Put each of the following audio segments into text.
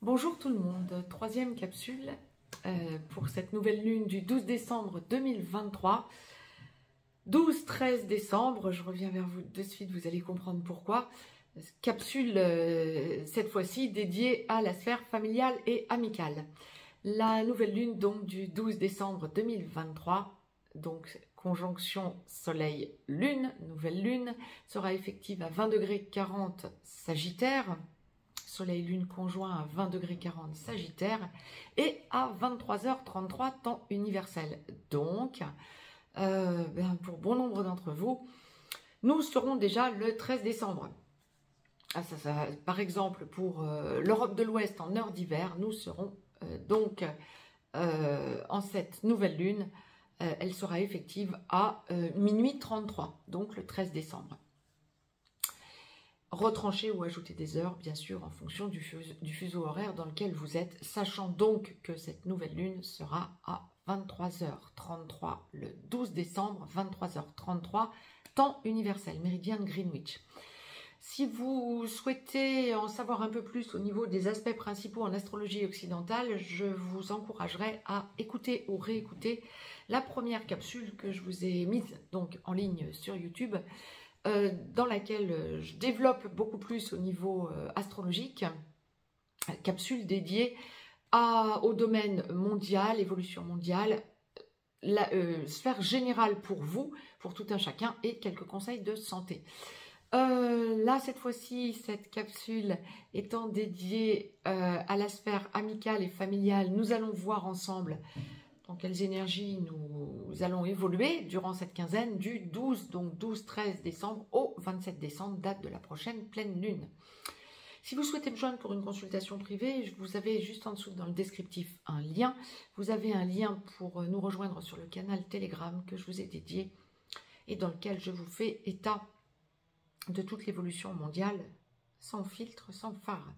Bonjour tout le monde, troisième capsule pour cette nouvelle lune du 12 décembre 2023. 12-13 décembre, je reviens vers vous de suite, vous allez comprendre pourquoi. Capsule cette fois-ci dédiée à la sphère familiale et amicale. La nouvelle lune donc du 12 décembre 2023, donc conjonction soleil-lune, nouvelle lune, sera effective à 20°40 Sagittaire. Soleil-Lune conjoint à 20°40 Sagittaire et à 23h33 temps universel. Donc, pour bon nombre d'entre vous, nous serons déjà le 13 décembre. Par exemple, pour l'Europe de l'Ouest en heure d'hiver, nous serons donc en cette nouvelle lune. Elle sera effective à minuit 33, donc le 13 décembre. Retrancher ou ajouter des heures, bien sûr, en fonction du fuseau horaire dans lequel vous êtes, sachant donc que cette nouvelle lune sera à 23h33 le 12 décembre, 23h33, temps universel, méridien de Greenwich. Si vous souhaitez en savoir un peu plus au niveau des aspects principaux en astrologie occidentale, je vous encouragerai à écouter ou réécouter la première capsule que je vous ai mise donc en ligne sur YouTube, dans laquelle je développe beaucoup plus au niveau astrologique, capsule dédiée au domaine mondial, évolution mondiale, la sphère générale pour vous, pour tout un chacun, et quelques conseils de santé. Là, cette fois-ci, cette capsule étant dédiée à la sphère amicale et familiale, nous allons voir ensemble dans quelles énergies nous allons évoluer durant cette quinzaine du 12-13 décembre au 27 décembre, date de la prochaine pleine lune. Si vous souhaitez me joindre pour une consultation privée, vous avez juste en dessous dans le descriptif un lien. Vous avez un lien pour nous rejoindre sur le canal Telegram que je vous ai dédié et dans lequel je vous fais état de toute l'évolution mondiale, sans filtre, sans phare.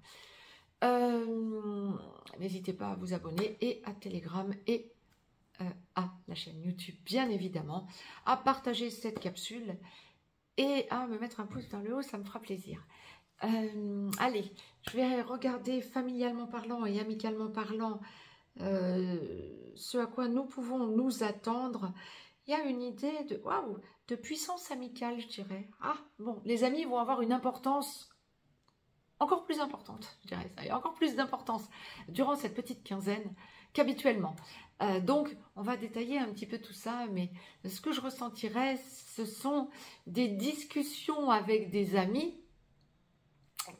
N'hésitez pas à vous abonner et à Telegram et à la chaîne YouTube, bien évidemment, à partager cette capsule et à me mettre un pouce vers le haut, ça me fera plaisir. Allez, je vais regarder familialement parlant et amicalement parlant ce à quoi nous pouvons nous attendre. Il y a une idée de, waouh, de puissance amicale, je dirais. Ah, bon, les amis vont avoir une importance encore plus importante, je dirais ça, et encore plus d'importance durant cette petite quinzaine qu'habituellement. Donc, on va détailler un petit peu tout ça, mais ce que je ressentirais, ce sont des discussions avec des amis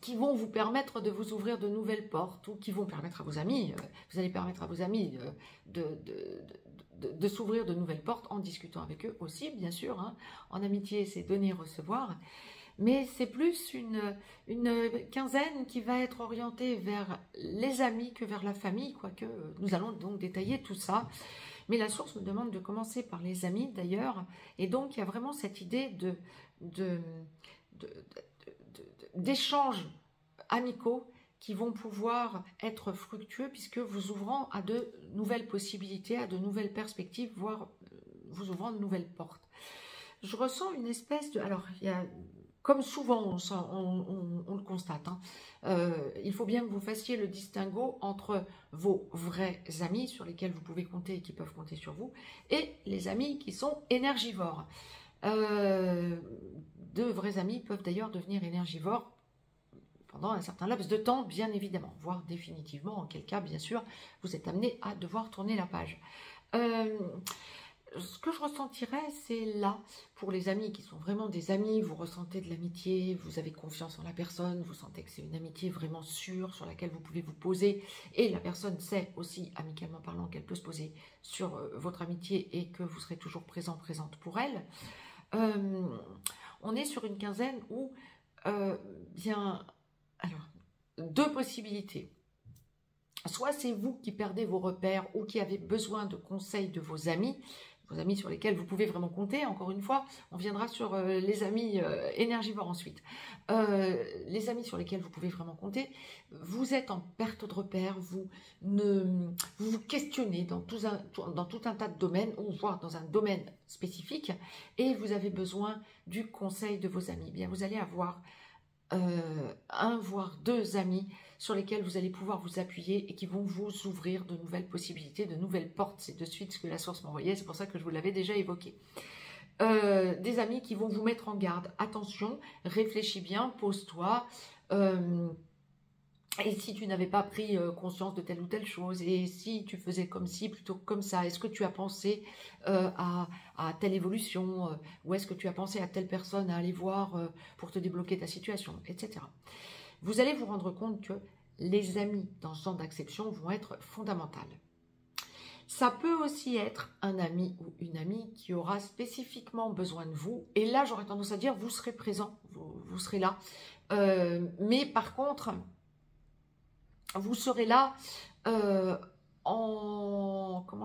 qui vont vous permettre de vous ouvrir de nouvelles portes, ou qui vont permettre à vos amis, vous allez permettre à vos amis de s'ouvrir de nouvelles portes en discutant avec eux aussi, bien sûr. Hein. En amitié, c'est donner-recevoir. Mais c'est plus une quinzaine qui va être orientée vers les amis que vers la famille, quoique nous allons donc détailler tout ça. Mais la source me demande de commencer par les amis d'ailleurs, et donc il y a vraiment cette idée d'échanges amicaux qui vont pouvoir être fructueux puisque vous ouvrant à de nouvelles possibilités, à de nouvelles perspectives, voire vous ouvrant de nouvelles portes. Je ressens une espèce de... Alors, il y a... Comme souvent, on le constate, hein, il faut bien que vous fassiez le distinguo entre vos vrais amis sur lesquels vous pouvez compter et qui peuvent compter sur vous, et les amis qui sont énergivores. De vrais amis peuvent d'ailleurs devenir énergivores pendant un certain laps de temps, bien évidemment, voire définitivement, en quel cas, bien sûr, vous êtes amené à devoir tourner la page. Ce que je ressentirais, c'est là, pour les amis qui sont vraiment des amis, vous ressentez de l'amitié, vous avez confiance en la personne, vous sentez que c'est une amitié vraiment sûre sur laquelle vous pouvez vous poser, et la personne sait aussi, amicalement parlant, qu'elle peut se poser sur votre amitié et que vous serez toujours présente pour elle. On est sur une quinzaine où, alors, deux possibilités. Soit c'est vous qui perdez vos repères ou qui avez besoin de conseils de vos amis sur lesquels vous pouvez vraiment compter. Encore une fois, on viendra sur les amis énergivores ensuite. Les amis sur lesquels vous pouvez vraiment compter, vous êtes en perte de repères, vous vous questionnez dans tout un tas de domaines, ou voire dans un domaine spécifique, et vous avez besoin du conseil de vos amis. Bien, vous allez avoir un voire deux amis sur lesquels vous allez pouvoir vous appuyer et qui vont vous ouvrir de nouvelles possibilités, de nouvelles portes. C'est de suite ce que la source m'envoyait, c'est pour ça que je vous l'avais déjà évoqué. Des amis qui vont vous mettre en garde. Attention, réfléchis bien, pose-toi. Et si tu n'avais pas pris conscience de telle ou telle chose, et si tu faisais comme ci plutôt que comme ça, est-ce que tu as pensé à telle évolution, ou est-ce que tu as pensé à telle personne à aller voir pour te débloquer ta situation, etc. Vous allez vous rendre compte que les amis dans ce genre d'acception vont être fondamentales. Ça peut aussi être un ami ou une amie qui aura spécifiquement besoin de vous. Et là, j'aurais tendance à dire, vous serez présent, vous serez là. Mais par contre, vous serez là comment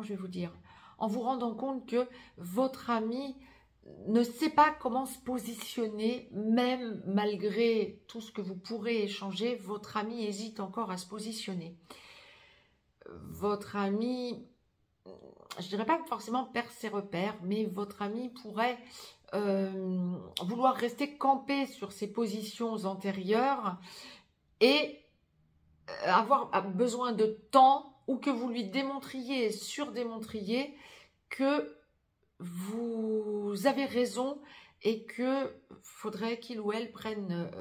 je vais vous dire, en vous rendant compte que votre ami ne sait pas comment se positionner, même malgré tout ce que vous pourrez échanger, votre ami hésite encore à se positionner. Votre ami, je dirais pas forcément perd ses repères, mais votre ami pourrait vouloir rester campé sur ses positions antérieures et avoir besoin de temps, ou que vous lui démontriez, surdémontriez que vous avez raison et que faudrait qu'il ou elle prenne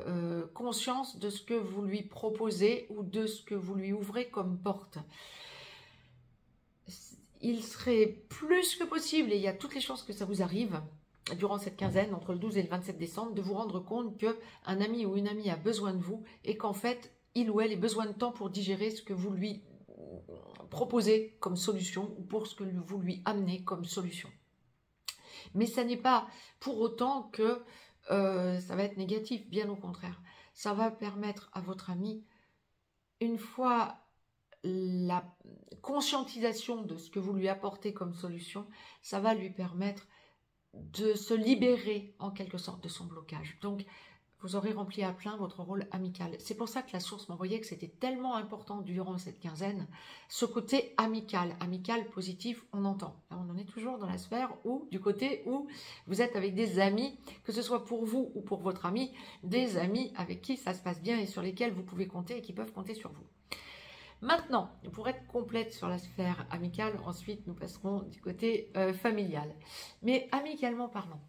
conscience de ce que vous lui proposez ou de ce que vous lui ouvrez comme porte. Il serait plus que possible, et il y a toutes les chances que ça vous arrive durant cette quinzaine, entre le 12 et le 27 décembre, de vous rendre compte qu'un ami ou une amie a besoin de vous et qu'en fait, il ou elle ait besoin de temps pour digérer ce que vous lui proposez comme solution ou pour ce que vous lui amenez comme solution. Mais ça n'est pas pour autant que ça va être négatif, bien au contraire. Ça va permettre à votre ami, une fois la conscientisation de ce que vous lui apportez comme solution, ça va lui permettre de se libérer en quelque sorte de son blocage. Donc, vous aurez rempli à plein votre rôle amical. C'est pour ça que la source m'envoyait que c'était tellement important durant cette quinzaine, ce côté amical, positif, on entend. Là, on en est toujours dans la sphère où, du côté où vous êtes avec des amis, que ce soit pour vous ou pour votre ami, des amis avec qui ça se passe bien et sur lesquels vous pouvez compter et qui peuvent compter sur vous. Maintenant, pour être complète sur la sphère amicale, ensuite nous passerons du côté familial. Mais amicalement parlant,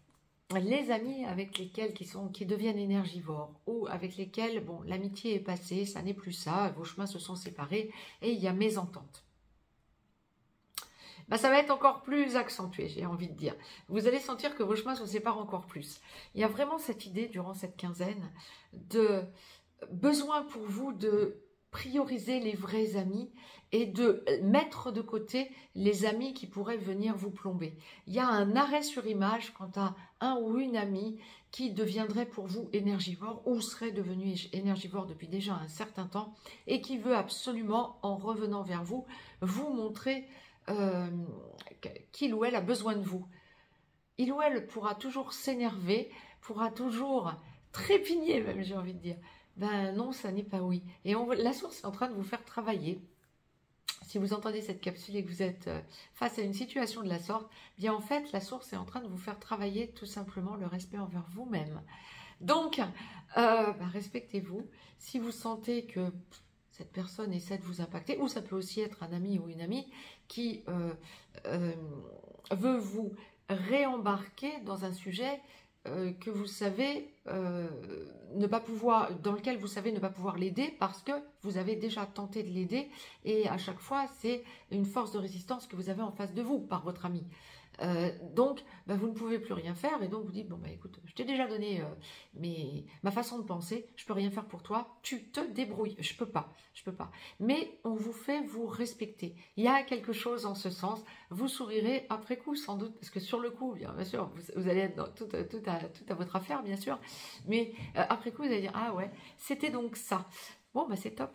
les amis avec lesquels qui deviennent énergivores ou avec lesquels bon, l'amitié est passée, ça n'est plus ça, vos chemins se sont séparés et il y a mésentente. Ça va être encore plus accentué, j'ai envie de dire. Vous allez sentir que vos chemins se séparent encore plus. Il y a vraiment cette idée durant cette quinzaine de besoin pour vous de prioriser les vrais amis et de mettre de côté les amis qui pourraient venir vous plomber. Il y a un arrêt sur image quant à un ou une amie qui deviendrait pour vous énergivore ou serait devenu énergivore depuis déjà un certain temps et qui veut absolument, en revenant vers vous, vous montrer qu'il ou elle a besoin de vous. Il ou elle pourra toujours s'énerver, pourra toujours trépigner même, j'ai envie de dire. Ben non, ça n'est pas oui. Et la source est en train de vous faire travailler. Si vous entendez cette capsule et que vous êtes face à une situation de la sorte, bien en fait, la source est en train de vous faire travailler tout simplement le respect envers vous-même. Donc, respectez-vous. Si vous sentez que cette personne essaie de vous impacter, ou ça peut aussi être un ami ou une amie qui veut vous réembarquer dans un sujet que vous savez ne pas pouvoir, dans lequel vous savez ne pas pouvoir l'aider parce que vous avez déjà tenté de l'aider et à chaque fois c'est une force de résistance que vous avez en face de vous par votre ami. Donc vous ne pouvez plus rien faire et donc vous dites bon écoute, je t'ai déjà donné ma façon de penser, je peux rien faire pour toi, tu te débrouilles, je peux pas, mais on vous fait vous respecter. Il y a quelque chose en ce sens, vous sourirez après coup sans doute parce que sur le coup bien sûr vous allez être dans tout à votre affaire bien sûr, mais après coup vous allez dire ah ouais c'était donc ça. Bon c'est top.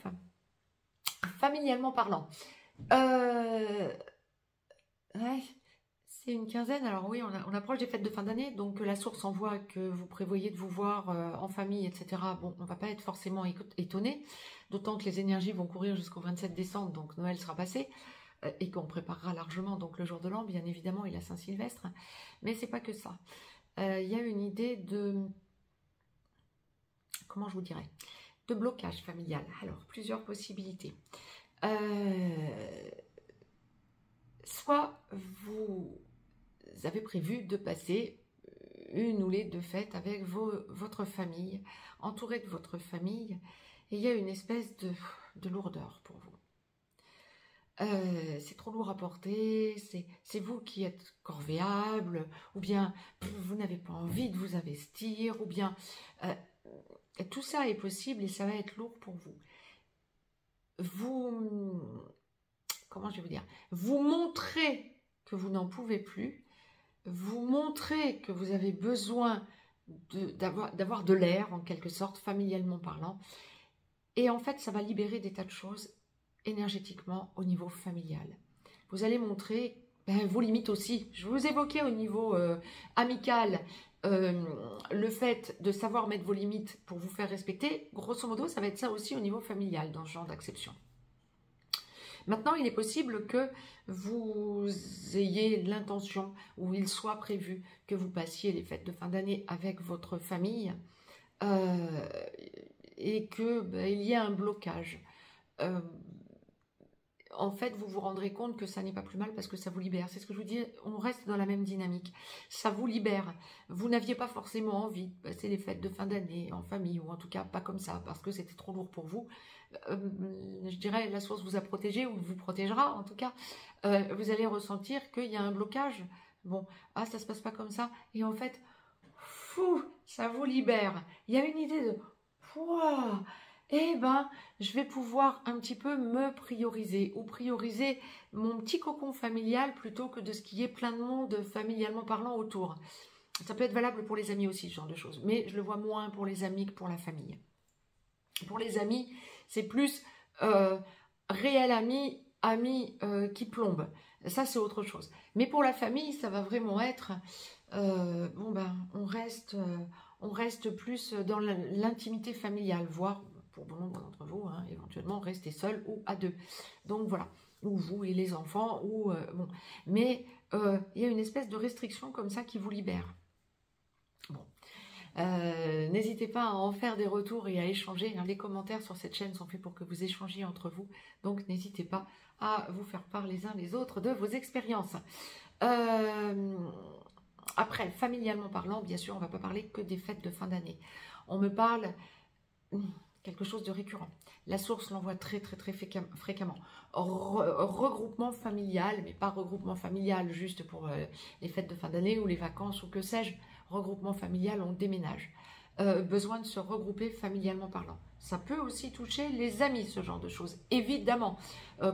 Familialement parlant, ouais. C'est une quinzaine, alors oui, on approche des fêtes de fin d'année, donc la source envoie que vous prévoyez de vous voir en famille, etc. Bon, on ne va pas être forcément étonné, d'autant que les énergies vont courir jusqu'au 27 décembre, donc Noël sera passé, et qu'on préparera largement donc le jour de l'an, bien évidemment, et la Saint-Sylvestre. Mais c'est pas que ça. Il y a une idée de... Comment je vous dirais ? de blocage familial. Alors, plusieurs possibilités. Soit vous avez prévu de passer une ou les deux fêtes avec votre famille, entouré de votre famille, et il y a une espèce de lourdeur pour vous. C'est trop lourd à porter, c'est vous qui êtes corvéable, ou bien vous n'avez pas envie de vous investir, ou bien tout ça est possible et ça va être lourd pour vous. Comment je vais vous dire, vous montrez que vous n'en pouvez plus, vous montrez que vous avez besoin d'avoir de l'air, en quelque sorte, familialement parlant, et en fait, ça va libérer des tas de choses énergétiquement au niveau familial. Vous allez montrer vos limites aussi. Je vous évoquais au niveau amical le fait de savoir mettre vos limites pour vous faire respecter. Grosso modo, ça va être ça aussi au niveau familial dans ce genre d'acception. Maintenant, il est possible que vous ayez l'intention ou il soit prévu que vous passiez les fêtes de fin d'année avec votre famille et qu'il y ait un blocage. En fait, vous vous rendrez compte que ça n'est pas plus mal parce que ça vous libère. C'est ce que je vous dis, on reste dans la même dynamique. Ça vous libère. Vous n'aviez pas forcément envie de passer les fêtes de fin d'année en famille, ou en tout cas pas comme ça, parce que c'était trop lourd pour vous. Je dirais, la source vous a protégé, ou vous protégera en tout cas. Vous allez ressentir qu'il y a un blocage. Bon, ça se passe pas comme ça. Et en fait, ça vous libère. Il y a une idée de... je vais pouvoir un petit peu me prioriser ou prioriser mon petit cocon familial plutôt que de ce qui est plein de monde familialement parlant autour. Ça peut être valable pour les amis aussi, ce genre de choses, mais je le vois moins pour les amis que pour la famille. Pour les amis, c'est plus réel ami qui plombe. Ça, c'est autre chose. Mais pour la famille, ça va vraiment être... on reste plus dans l'intimité familiale, voire... pour bon nombre d'entre vous, éventuellement rester seul ou à deux. Donc voilà, ou vous et les enfants, ou bon. Mais il y a une espèce de restriction comme ça qui vous libère. Bon, n'hésitez pas à en faire des retours et à échanger. Les commentaires sur cette chaîne sont faits pour que vous échangiez entre vous. Donc n'hésitez pas à vous faire part les uns les autres de vos expériences. Après, familialement parlant, bien sûr, on ne va pas parler que des fêtes de fin d'année. On me parle... quelque chose de récurrent. La source l'envoie très fréquemment. Regroupement familial, mais pas regroupement familial juste pour les fêtes de fin d'année ou les vacances ou que sais-je. Regroupement familial, on déménage. Besoin de se regrouper familialement parlant. Ça peut aussi toucher les amis, ce genre de choses. Évidemment,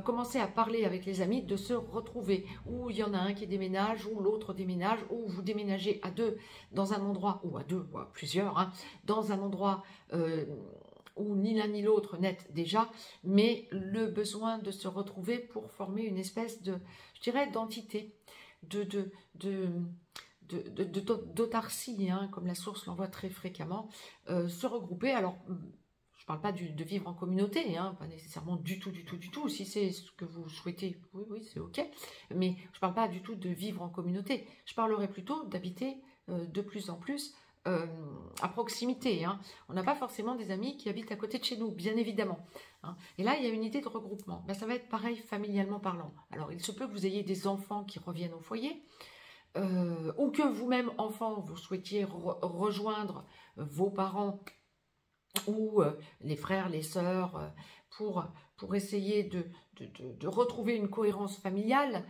commencez à parler avec les amis de se retrouver. Ou il y en a un qui déménage, ou l'autre déménage, ou vous déménagez à deux dans un endroit, ou à deux, ou à plusieurs, dans un endroit... où ni l'un ni l'autre n'est déjà, mais le besoin de se retrouver pour former une espèce de, je dirais, d'entité, d'autarcie, comme la source l'envoie très fréquemment, se regrouper. Alors, je ne parle pas de vivre en communauté, pas nécessairement du tout, si c'est ce que vous souhaitez, oui, c'est ok, mais je ne parle pas du tout de vivre en communauté, je parlerai plutôt d'habiter de plus en plus à proximité. On n'a pas forcément des amis qui habitent à côté de chez nous, bien évidemment. Et là, il y a une idée de regroupement. Ça va être pareil familialement parlant. Alors, il se peut que vous ayez des enfants qui reviennent au foyer, ou que vous-même, enfant, vous souhaitiez rejoindre vos parents ou les frères, les sœurs, pour essayer de retrouver une cohérence familiale,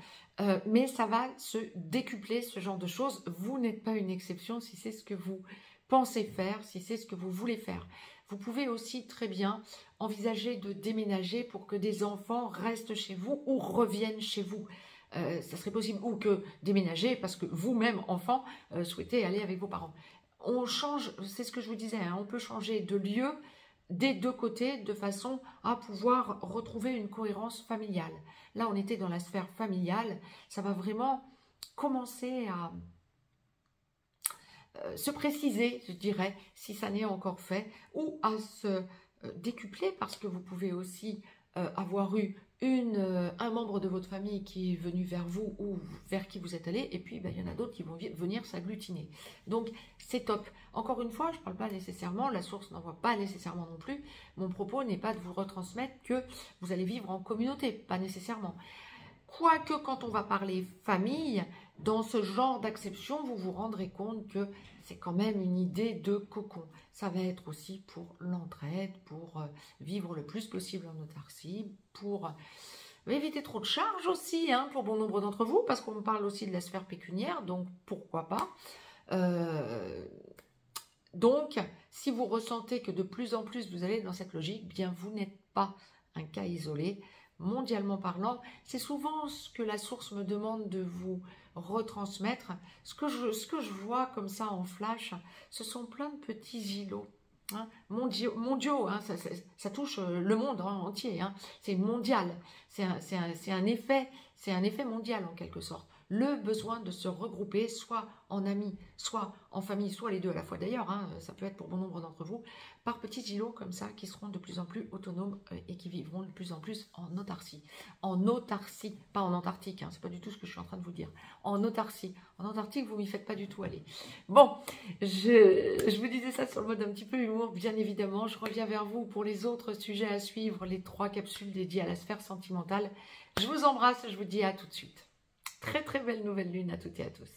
mais ça va se décupler, ce genre de choses. Vous n'êtes pas une exception si c'est ce que vous pensez faire, si c'est ce que vous voulez faire. Vous pouvez aussi très bien envisager de déménager pour que des enfants restent chez vous ou reviennent chez vous. Ça serait possible, ou que déménager parce que vous-même, enfant, souhaitez aller avec vos parents. On change, c'est ce que je vous disais, on peut changer de lieu des deux côtés de façon à pouvoir retrouver une cohérence familiale. Là, on était dans la sphère familiale, ça va vraiment commencer à se préciser, je dirais, si ça n'est encore fait, ou à se décupler, parce que vous pouvez aussi avoir eu un membre de votre famille qui est venu vers vous ou vers qui vous êtes allé, et puis il y en a d'autres qui vont venir s'agglutiner. Donc c'est top. Encore une fois, je ne parle pas nécessairement, la source n'envoie pas nécessairement non plus. Mon propos n'est pas de vous retransmettre que vous allez vivre en communauté, pas nécessairement. Quoique quand on va parler famille, dans ce genre d'acception, vous vous rendrez compte que c'est quand même une idée de cocon. Ça va être aussi pour l'entraide, pour vivre le plus possible en autarcie, pour éviter trop de charges aussi, hein, pour bon nombre d'entre vous, parce qu'on parle aussi de la sphère pécuniaire, donc pourquoi pas. Donc, si vous ressentez que de plus en plus vous allez dans cette logique, bien vous n'êtes pas un cas isolé. Mondialement parlant, c'est souvent ce que la source me demande de vous retransmettre. Ce que je vois comme ça en flash, ce sont plein de petits îlots hein, mondiaux hein, ça touche le monde entier. Hein, c'est mondial, c'est un effet mondial en quelque sorte. Le besoin de se regrouper, soit en amis, soit en famille, soit les deux à la fois d'ailleurs, hein, ça peut être pour bon nombre d'entre vous, par petits îlots comme ça qui seront de plus en plus autonomes et qui vivront de plus en plus en autarcie. En autarcie, pas en Antarctique, hein, c'est pas du tout ce que je suis en train de vous dire. En autarcie. En Antarctique, vous m'y faites pas du tout aller. Bon, je vous disais ça sur le mode un petit peu humour, bien évidemment. Je reviens vers vous pour les autres sujets à suivre, les 3 capsules dédiées à la sphère sentimentale. Je vous embrasse, je vous dis à tout de suite. Très très belle nouvelle lune à toutes et à tous.